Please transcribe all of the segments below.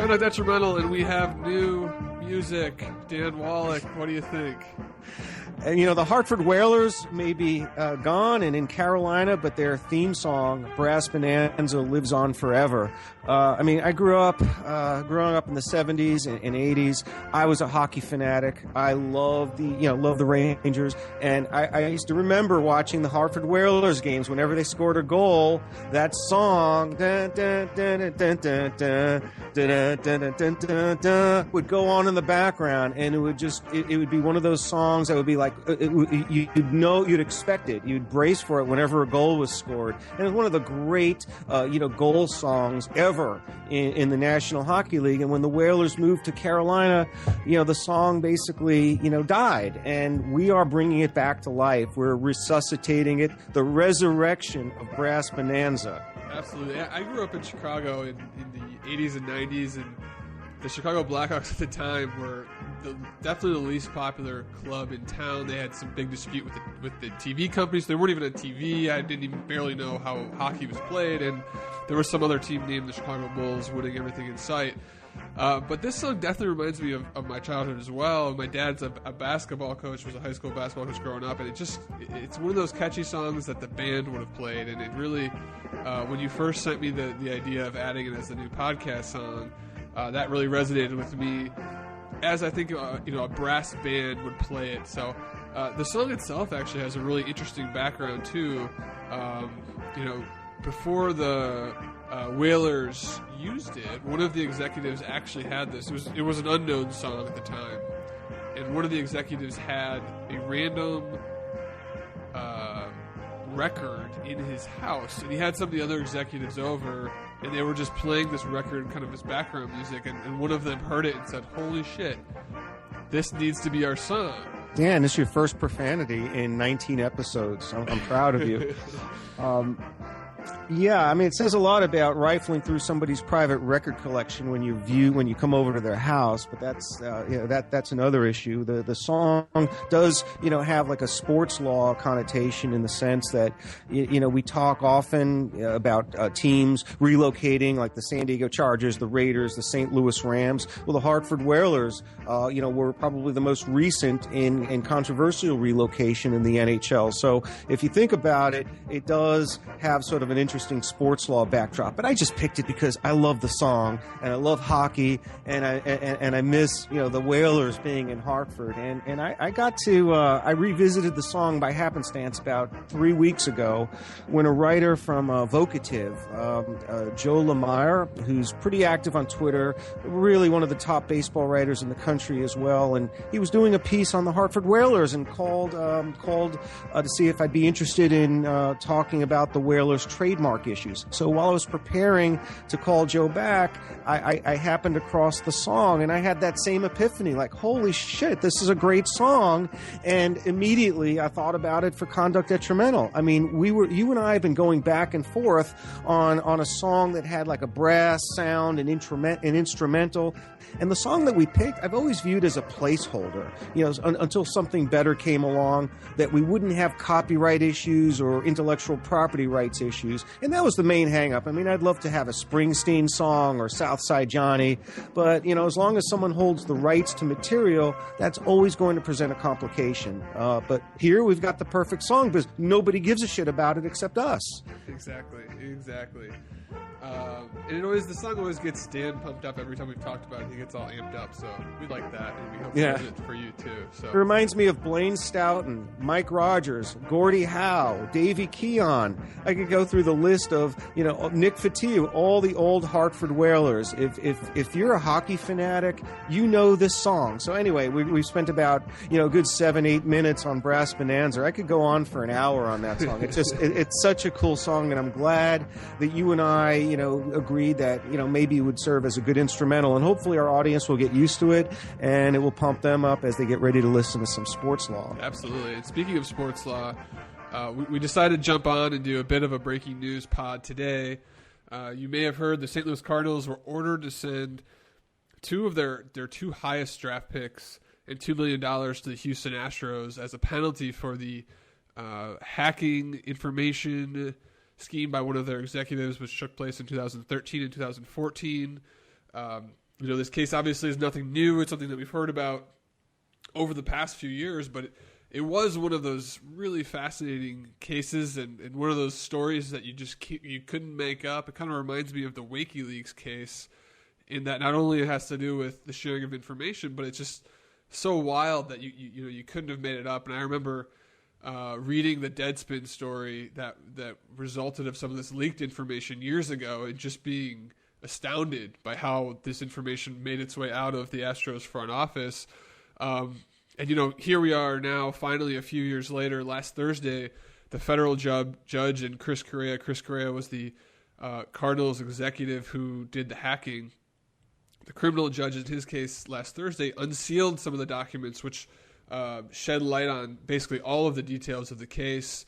Kind of detrimental, and we have new music. Dan Wallach, what do you think? And, the Hartford Whalers may be gone and in Carolina, but their theme song, Brass Bonanza, lives on forever. I grew up growing up in the 70s and 80s. I was a hockey fanatic. I loved the Rangers. And I used to remember watching the Hartford Whalers games. Whenever they scored a goal, that song would go on in the background, and it would be one of those songs that would be like, you'd expect it. You'd brace for it whenever a goal was scored. And it was one of the great, goal songs ever in the National Hockey League. And when the Whalers moved to Carolina, the song basically, died. And we are bringing it back to life. We're resuscitating it. The resurrection of Brass Bonanza. Absolutely. I grew up in Chicago in the 80s and 90s, and the Chicago Blackhawks at the time were definitely the least popular club in town. They had some big dispute with the TV companies. They weren't even on TV. I didn't even barely know how hockey was played, and there was some other team named the Chicago Bulls winning everything in sight. But this song definitely reminds me of my childhood as well. My dad's a basketball coach, was a high school basketball coach growing up, and it's one of those catchy songs that the band would have played. And it really, when you first sent me the idea of adding it as a new podcast song, that really resonated with me, as I think a brass band would play it. So the song itself actually has a really interesting background too. Before the Whalers used it, one of the executives actually had this. It was an unknown song at the time, and one of the executives had a random record in his house, and he had some of the other executives over, and they were just playing this record kind of as background music, and one of them heard it and said, "Holy shit, this needs to be our song." Dan, this is your first profanity in 19 episodes. I'm proud of you. Yeah, it says a lot about rifling through somebody's private record collection when you come over to their house, but that's another issue. The song does, have like a sports law connotation in the sense that, we talk often about teams relocating, like the San Diego Chargers, the Raiders, the St. Louis Rams. Well, the Hartford Whalers, were probably the most recent in controversial relocation in the NHL. So if you think about it, it does have sort of an interesting sports law backdrop, but I just picked it because I love the song and I love hockey, and I miss the Whalers being in Hartford, and I revisited the song by happenstance about 3 weeks ago when a writer from Vocative, Joe Lemire, who's pretty active on Twitter, really one of the top baseball writers in the country as well, and he was doing a piece on the Hartford Whalers and called to see if I'd be interested in talking about the Whalers trademark issues. So while I was preparing to call Joe back, I happened across the song, and I had that same epiphany, like, holy shit, this is a great song. And immediately I thought about it for Conduct Detrimental. You and I have been going back and forth on a song that had like a brass sound, an instrumental. And the song that we picked, I've always viewed as a placeholder, until something better came along, that we wouldn't have copyright issues or intellectual property rights issues. And that was the main hang-up. I'd love to have a Springsteen song or Southside Johnny, but, as long as someone holds the rights to material, that's always going to present a complication. But here we've got the perfect song because nobody gives a shit about it except us. Exactly. And the song always gets Dan pumped up every time we've talked about it. He gets all amped up, so we like that, and we hope it does it for you too. So it reminds me of Blaine Stoughton, Mike Rogers, Gordie Howe, Davey Keon. I could go through the list of Nick Fatiu, all the old Hartford Whalers. If you're a hockey fanatic, you know this song. So anyway, we've spent about a good 7-8 minutes on Brass Bonanza. I could go on for an hour on that song. It's such a cool song, and I'm glad that you and I agreed that maybe it would serve as a good instrumental, and hopefully our audience will get used to it and it will pump them up as they get ready to listen to some sports law. Absolutely. And speaking of sports law, we decided to jump on and do a bit of a breaking news pod today. You may have heard the St. Louis Cardinals were ordered to send two of their two highest draft picks and $2 million to the Houston Astros as a penalty for the hacking information scheme by one of their executives, which took place in 2013 and 2014. This case obviously is nothing new. It's something that we've heard about over the past few years, but it was one of those really fascinating cases and one of those stories that you couldn't make up. It kind of reminds me of the WikiLeaks case, in that not only it has to do with the sharing of information, but it's just so wild that you couldn't have made it up. And I remember reading the Deadspin story that resulted of some of this leaked information years ago, and just being astounded by how this information made its way out of the Astros front office. And here we are now, finally a few years later. Last Thursday, the federal judge and Chris Correa was the Cardinals executive who did the hacking. The criminal judge in his case last Thursday unsealed some of the documents, which shed light on basically all of the details of the case,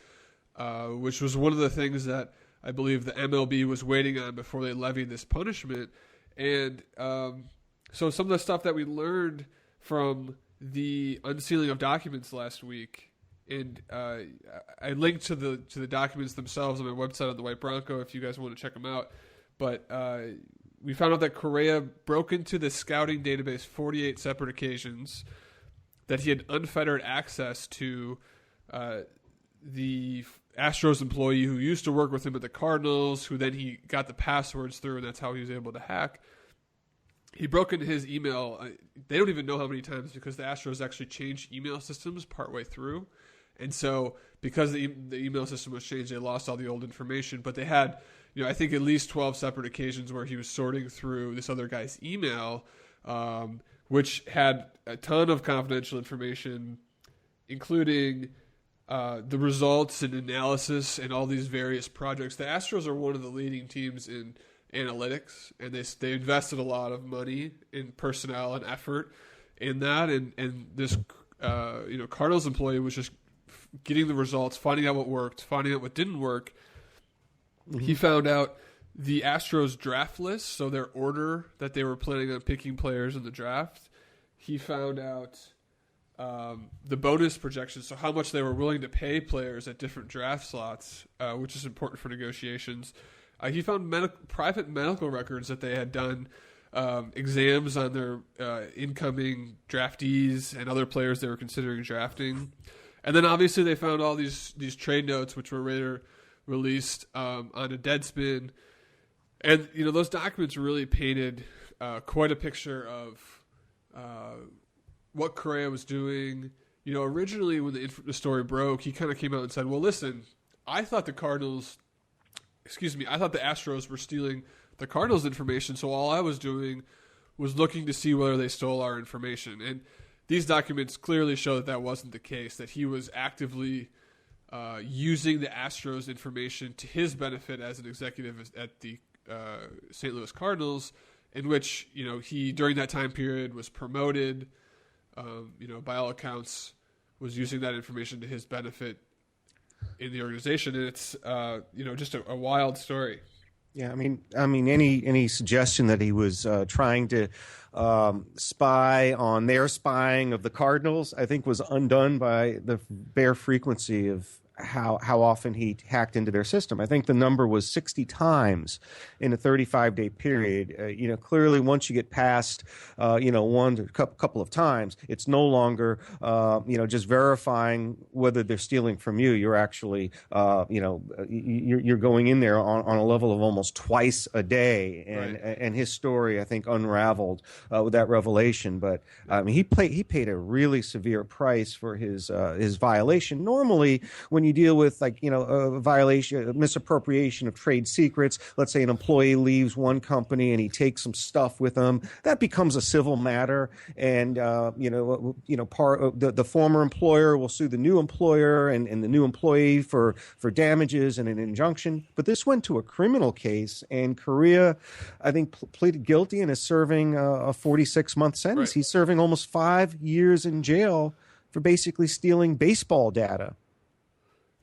which was one of the things that I believe the MLB was waiting on before they levied this punishment. And so some of the stuff that we learned from the unsealing of documents last week, and I linked to the documents themselves on my website on the White Bronco if you guys want to check them out. But we found out that Correa broke into the scouting database 48 separate occasions, that he had unfettered access to the Astros employee who used to work with him at the Cardinals, who then he got the passwords through, and that's how he was able to hack. He broke into his email. They don't even know how many times, because the Astros actually changed email systems partway through. And so because the email system was changed, they lost all the old information. But they had, I think at least 12 separate occasions where he was sorting through this other guy's email, which had a ton of confidential information, including the results and analysis and all these various projects. The Astros are one of the leading teams in analytics, and they invested a lot of money in personnel and effort in that. And this Cardinals employee was just getting the results, finding out what worked, finding out what didn't work. Mm-hmm. He found out the Astros draft list, so their order that they were planning on picking players in the draft. He found out the bonus projections, so how much they were willing to pay players at different draft slots, which is important for negotiations. He found private medical records that they had done exams on their incoming draftees and other players they were considering drafting. And then obviously they found all these trade notes, which were later released on a Deadspin. And, those documents really painted quite a picture of what Correa was doing. Originally when the story broke, he kind of came out and said, well, listen, I thought the Astros were stealing the Cardinals' information, so all I was doing was looking to see whether they stole our information. And these documents clearly show that wasn't the case, that he was actively using the Astros' information to his benefit as an executive at the St. Louis Cardinals, in which, he, during that time period, was promoted, by all accounts, was using that information to his benefit in the organization. And it's, just a wild story. Yeah, I mean, any suggestion that he was trying to spy on their spying of the Cardinals, I think, was undone by the bare frequency of how often he hacked into their system. I think the number was 60 times in a 35-day period. Clearly, once you get past, one to couple of times, it's no longer, just verifying whether they're stealing from you. You're actually, you're going in there on a level of almost twice a day. And his story, I think, unraveled with that revelation. But he paid a really severe price for his violation. Normally, when you deal with a violation, a misappropriation of trade secrets, let's say an employee leaves one company and he takes some stuff with him, that becomes a civil matter, and the former employer will sue the new employer and the new employee for damages and an injunction. But this went to a criminal case, and Correa, I think, pleaded guilty and is serving a 46-month sentence. Right. He's serving almost 5 years in jail for basically stealing baseball data.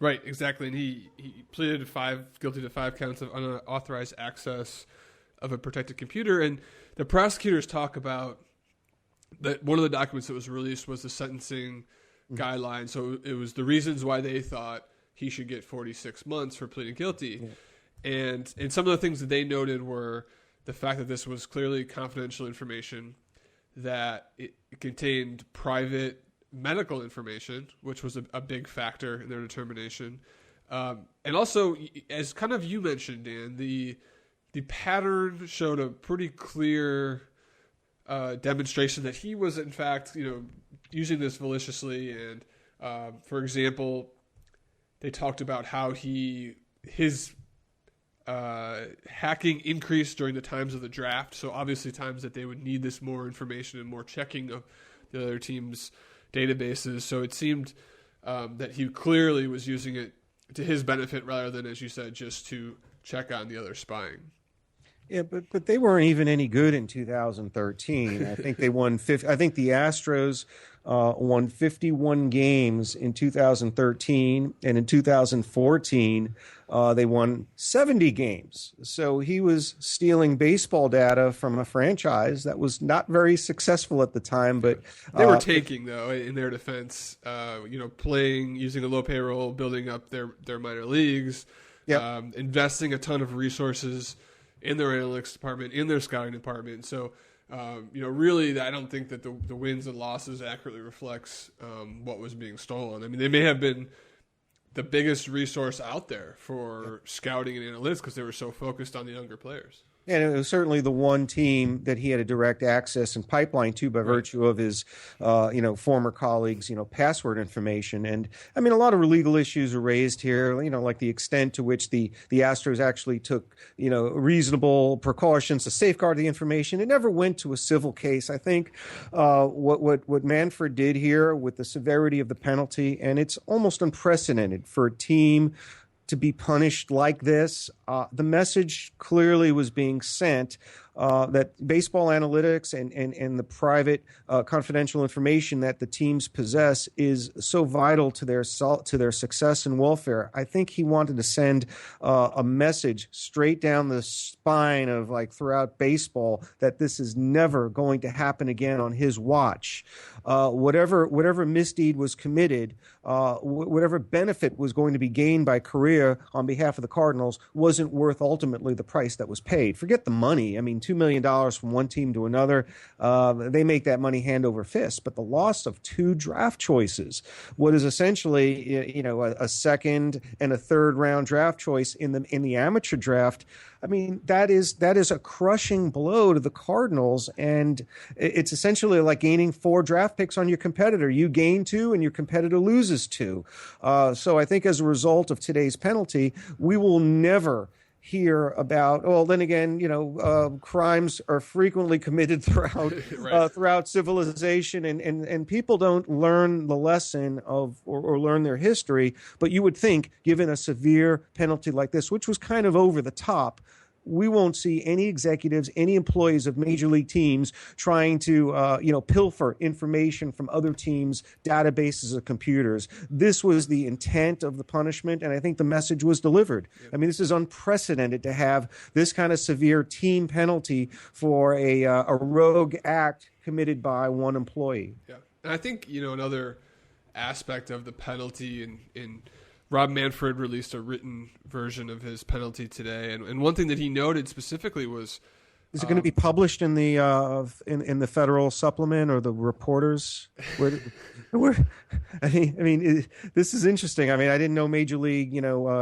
Right, exactly. And he pleaded guilty to 5 counts of unauthorized access of a protected computer. And the prosecutors talk about that one of the documents that was released was the sentencing guideline. So it was the reasons why they thought he should get 46 months for pleading guilty. Yeah. And some of the things that they noted were the fact that this was clearly confidential information, that it contained private medical information, which was a big factor in their determination. And also, as kind of you mentioned, Dan, the pattern showed a pretty clear demonstration that he was, in fact, using this maliciously. And for example, they talked about how his hacking increased during the times of the draft. So obviously times that they would need this more information and more checking of the other team's databases. So it seemed that he clearly was using it to his benefit rather than, as you said, just to check on the other spying. Yeah, but they weren't even any good in 2013. I think they won. I think the Astros won 51 games in 2013, and in 2014 they won 70 games. So he was stealing baseball data from a franchise that was not very successful at the time. But they were taking, though, in their defense, playing, using a low payroll, building up their minor leagues, investing a ton of resources in their analytics department, in their scouting department. So, really, I don't think that the wins and losses accurately reflects what was being stolen. I mean, they may have been the biggest resource out there for scouting and analytics because they were so focused on the younger players. And it was certainly the one team that he had a direct access and pipeline to by virtue of his, former colleagues, password information. And I mean, a lot of legal issues are raised here, like the extent to which the Astros actually took, reasonable precautions to safeguard the information. It never went to a civil case. I think what Manfred did here with the severity of the penalty, and it's almost unprecedented for a team to be punished like this. The message clearly was being sent that baseball analytics and the private confidential information that the teams possess is so vital to their success and welfare. I think he wanted to send a message straight down the spine of throughout baseball that this is never going to happen again on his watch. Whatever misdeed was committed, whatever benefit was going to be gained by Correa on behalf of the Cardinals wasn't worth ultimately the price that was paid. Forget the money. I mean, $2 million from one team to another, they make that money hand over fist. But the loss of 2 draft choices, what is essentially a second and a third round draft choice in the amateur draft, I mean, that is a crushing blow to the Cardinals, and it's essentially like gaining 4 draft picks on your competitor. You gain 2, and your competitor loses 2. So I think as a result of today's penalty, we will never hear about. Well, then again, crimes are frequently committed throughout throughout civilization, and people don't learn the lesson of or learn their history. But you would think, given a severe penalty like this, which was kind of over the top, we won't see any executives, any employees of major league teams trying to, pilfer information from other teams' databases of computers. This was the intent of the punishment, and I think the message was delivered. Yep. I mean, this is unprecedented to have this kind of severe team penalty for a rogue act committed by one employee. Yeah, and I think another aspect of the penalty in Rob Manfred released a written version of his penalty today, and one thing that he noted specifically was, is it going to be published in the in the Federal Supplement or the Reporters? I mean, this is interesting. I mean, I didn't know Major League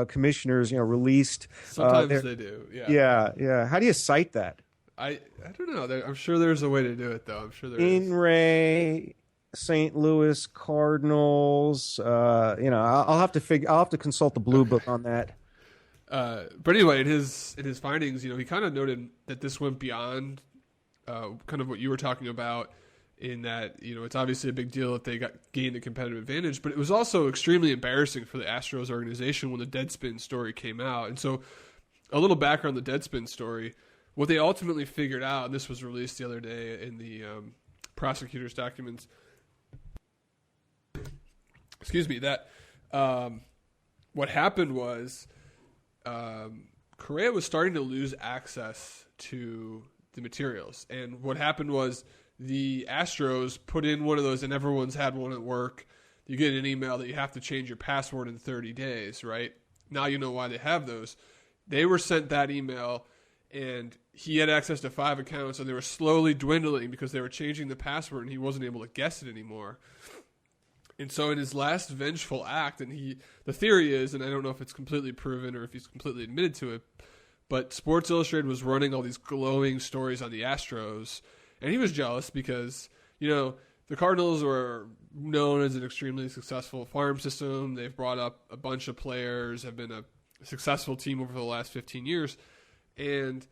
commissioners released. Sometimes they do. Yeah. Yeah. How do you cite that? I don't know. I'm sure there's a way to do it, though. I'm sure there is. In Ray, St. Louis Cardinals. I'll have to consult the Blue Book on that. But anyway, in his findings, he kind of noted that this went beyond kind of what you were talking about, in that it's obviously a big deal if they gained a competitive advantage, but it was also extremely embarrassing for the Astros organization when the Deadspin story came out. And so, a little background on the Deadspin story. What they ultimately figured out, and this was released the other day in the prosecutor's documents. Excuse me, that what happened was Correa was starting to lose access to the materials. And what happened was the Astros put in one of those, and everyone's had one at work. You get an email that you have to change your password in 30 days, right? Now you know why they have those. They were sent that email, and he had access to 5 accounts, and they were slowly dwindling because they were changing the password, and he wasn't able to guess it anymore. And so in his last vengeful act, and the theory is, and I don't know if it's completely proven or if he's completely admitted to it, but Sports Illustrated was running all these glowing stories on the Astros, and he was jealous because, the Cardinals were known as an extremely successful farm system. They've brought up a bunch of players, have been a successful team over the last 15 years, and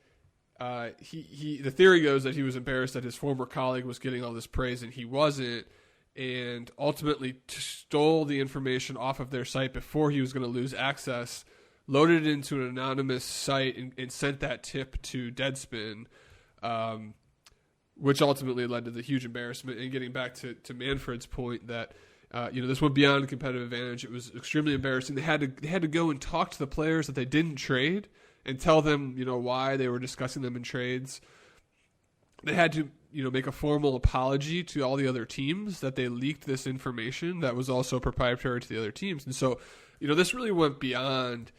the theory goes that he was embarrassed that his former colleague was getting all this praise and he wasn't, and ultimately stole the information off of their site before he was going to lose access, loaded it into an anonymous site, and sent that tip to Deadspin, which ultimately led to the huge embarrassment. And getting back to Manfred's point that this went beyond a competitive advantage. It was extremely embarrassing. They had to go and talk to the players that they didn't trade and tell them why they were discussing them in trades. They had to make a formal apology to all the other teams that they leaked this information that was also proprietary to the other teams. And so, this really went beyond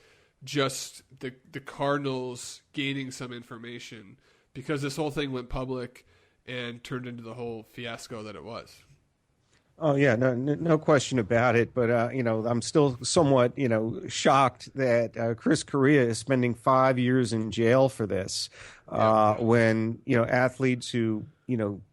just the Cardinals gaining some information, because this whole thing went public and turned into the whole fiasco that it was. Oh yeah, no question about it. But I'm still somewhat shocked that Chris Correa is spending 5 years in jail for this. When athletes who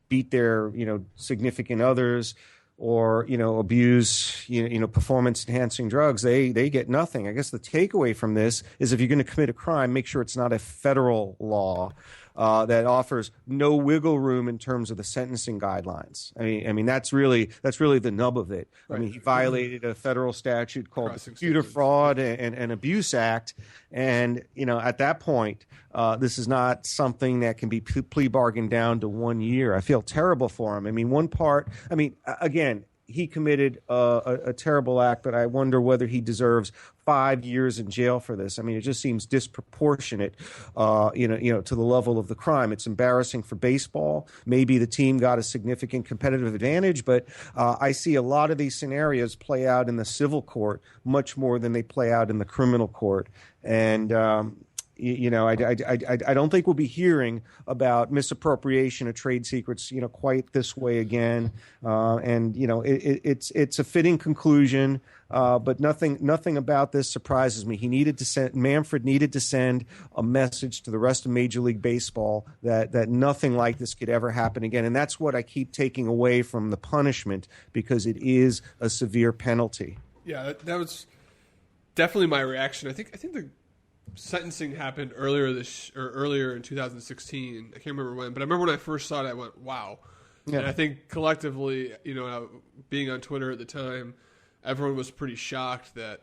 beat their significant others or abuse performance enhancing drugs, they get nothing. I guess the takeaway from this is, if you're going to commit a crime, make sure it's not a federal law that offers no wiggle room in terms of the sentencing guidelines. I mean that's really the nub of it. Right. I mean, he violated a federal statute called the Computer Fraud and Abuse Act, and at that point, this is not something that can be plea bargained down to 1 year. I feel terrible for him. I mean, again, he committed a terrible act, but I wonder whether he deserves 5 years in jail for this. I mean, it just seems disproportionate, to the level of the crime. It's embarrassing for baseball. Maybe the team got a significant competitive advantage, but I see a lot of these scenarios play out in the civil court much more than they play out in the criminal court. And I don't think we'll be hearing about misappropriation of trade secrets, quite this way again. It's a fitting conclusion, but nothing about this surprises me. Manfred needed to send a message to the rest of Major League Baseball that nothing like this could ever happen again, and that's what I keep taking away from the punishment, because it is a severe penalty. Yeah, that was definitely my reaction. I think the sentencing happened earlier in 2016. I can't remember when, but I remember when I first saw it, I went, wow. Yeah. And I think collectively, being on Twitter at the time, everyone was pretty shocked that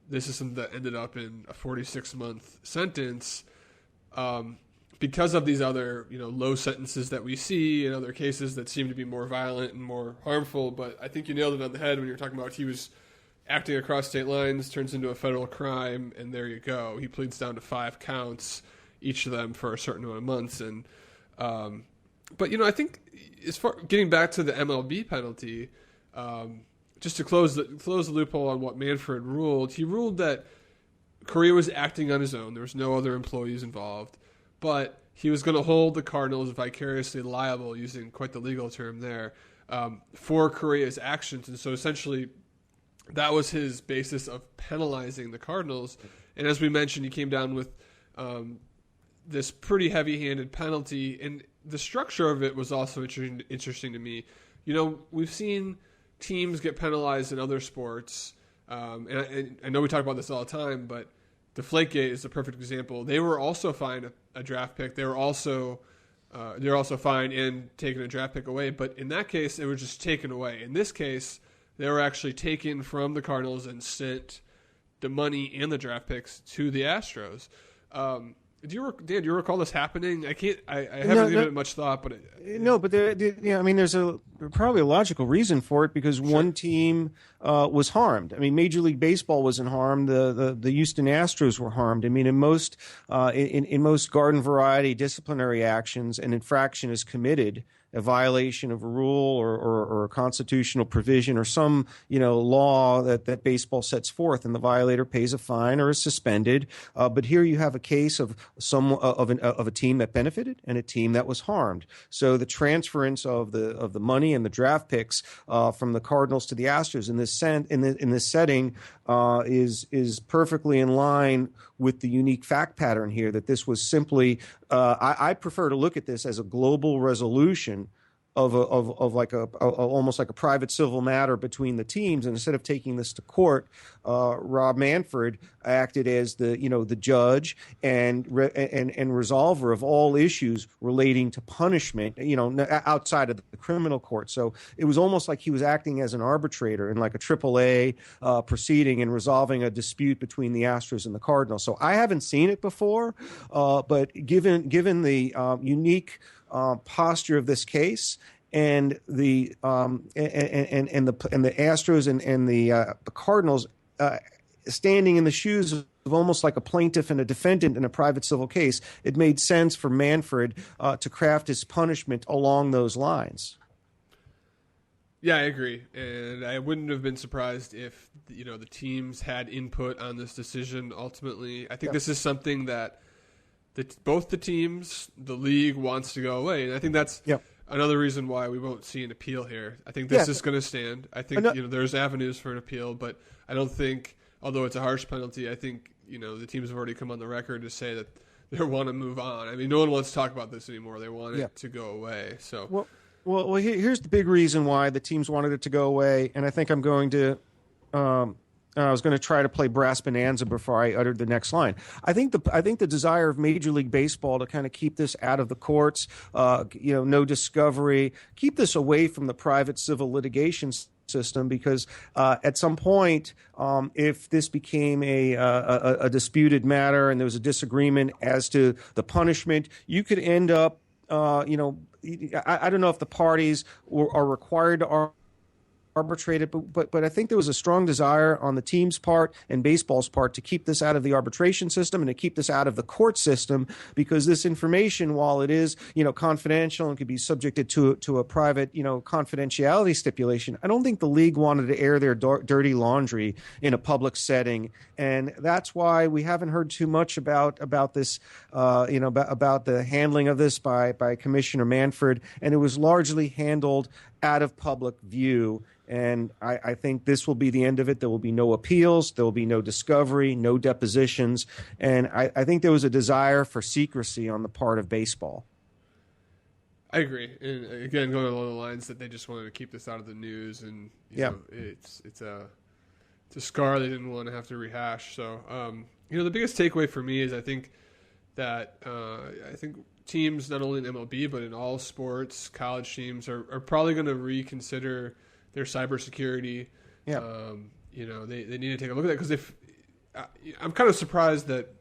this is something that ended up in a 46-month sentence, because of these other, low sentences that we see in other cases that seem to be more violent and more harmful. But I think you nailed it on the head when you're talking about he was acting across state lines, turns into a federal crime, and there you go. He pleads down to 5 counts, each of them for a certain amount of months. And but I think, as far getting back to the MLB penalty, just to close the loophole on what Manfred ruled, he ruled that Correa was acting on his own. There was no other employees involved, but he was going to hold the Cardinals vicariously liable, using quite the legal term there, for Correa's actions. And so essentially, that was his basis of penalizing the Cardinals. And as we mentioned, he came down with this pretty heavy-handed penalty. And the structure of it was also interesting to me. We've seen teams get penalized in other sports. And I know we talk about this all the time, but Deflategate is a perfect example. They were also fined a draft pick. They're also fined and taking a draft pick away. But in that case, it was just taken away. In this case, they were actually taken from the Cardinals and sent the money and the draft picks to the Astros. Dan, do you recall this happening? I haven't given it much thought, but there's probably a logical reason for it, because one team was harmed. I mean, Major League Baseball wasn't harmed. The Houston Astros were harmed. I mean, in most garden variety disciplinary actions, an infraction is committed a violation of a rule or a constitutional provision or some law that baseball sets forth, and the violator pays a fine or is suspended. But here you have a case of a team that benefited and a team that was harmed. So the transference of the money and the draft picks from the Cardinals to the Astros in this setting is perfectly in line with the unique fact pattern here, that this was simply I prefer to look at this as a global resolution of almost like a private civil matter between the teams. And instead of taking this to court, Rob Manfred acted as the judge and resolver of all issues relating to punishment, outside of the criminal court. So it was almost like he was acting as an arbitrator in like a AAA proceeding and resolving a dispute between the Astros and the Cardinals. So I haven't seen it before, but given the unique posture of this case and the Astros and the Cardinals standing in the shoes of almost like a plaintiff and a defendant in a private civil case, it made sense for Manfred to craft his punishment along those lines. Yeah, I agree, and I wouldn't have been surprised if the teams had input on this decision. Ultimately, I think this is something that both the teams, the league wants to go away, and I think that's another reason why we won't see an appeal here. I think this is going to stand. I think there's avenues for an appeal, but I don't think, although it's a harsh penalty, I think the teams have already come on the record to say that they want to move on. I mean, no one wants to talk about this anymore. They want it to go away. So well, here's the big reason why the teams wanted it to go away, and I think I'm going to. I was going to try to play brass bonanza before I uttered the next line. I think the desire of Major League Baseball to kind of keep this out of the courts, no discovery, keep this away from the private civil litigation system, because at some point, if this became a disputed matter and there was a disagreement as to the punishment, you could end up, I don't know if the parties are required to arbitrate it, but I think there was a strong desire on the team's part and baseball's part to keep this out of the arbitration system and to keep this out of the court system, because this information, while it is confidential and could be subjected to a private confidentiality stipulation, I don't think the league wanted to air their dirty laundry in a public setting, and that's why we haven't heard too much about this about the handling of this by Commissioner Manfred, and it was largely handled out of public view. And I think this will be the end of it. There will be no appeals. There will be no discovery, no depositions. And I think there was a desire for secrecy on the part of baseball. I agree. And again, going along the lines that they just wanted to keep this out of the news. And it's a scar they didn't want to have to rehash. So, the biggest takeaway for me is I think that teams, not only in MLB, but in all sports, college teams are probably going to reconsider their cybersecurity. Yeah. They need to take a look at that, because I'm kind of surprised that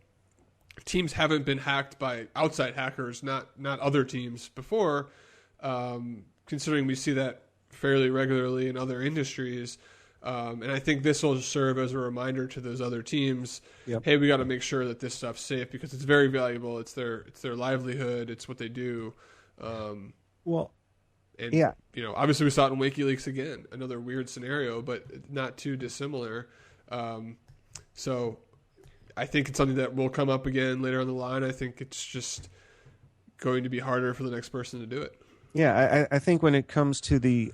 teams haven't been hacked by outside hackers, not other teams before, considering we see that fairly regularly in other industries. And I think this will serve as a reminder to those other teams, hey, we got to make sure that this stuff's safe, because it's very valuable. It's their livelihood. It's what they do. Obviously we saw it in WikiLeaks again, another weird scenario, but not too dissimilar. So I think it's something that will come up again later on the line. I think it's just going to be harder for the next person to do it. Yeah, I think when it comes to the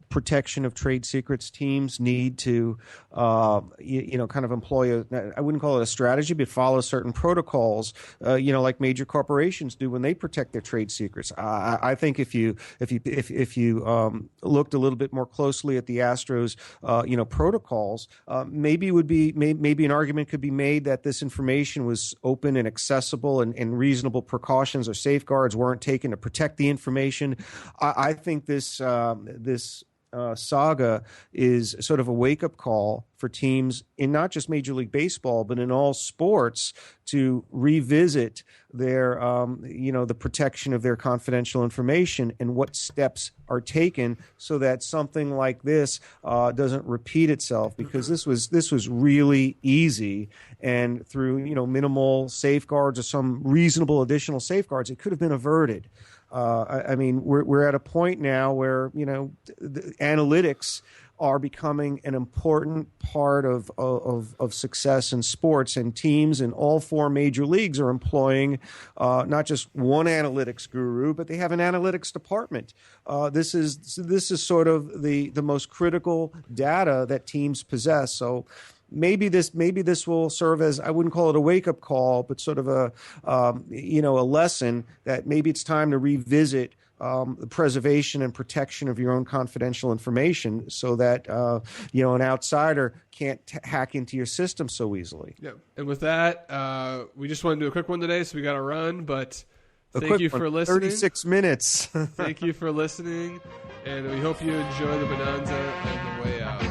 protection of trade secrets, teams need to, kind of employ I wouldn't call it a strategy, but follow certain protocols, like major corporations do when they protect their trade secrets. I think if you looked a little bit more closely at the Astros, protocols, maybe an argument could be made that this information was open and accessible, and reasonable precautions or safeguards weren't taken to protect the information. I think this saga is sort of a wake-up call for teams in not just Major League Baseball, but in all sports to revisit their, the protection of their confidential information and what steps are taken so that something like this doesn't repeat itself. Because this was really easy, and through minimal safeguards or some reasonable additional safeguards, it could have been averted. I mean, we're at a point now where the analytics are becoming an important part of success in sports, and teams in all four major leagues are employing not just one analytics guru, but they have an analytics department. This is sort of the most critical data that teams possess. So maybe this will serve as, I wouldn't call it a wake-up call, but sort of a lesson that maybe it's time to revisit the preservation and protection of your own confidential information, so that an outsider can't hack into your system so easily. Yeah, and with that, we just want to do a quick one today, so we got to run. But thank you for listening. 36 minutes. Thank you for listening, and we hope you enjoy the Bonanza and the way out.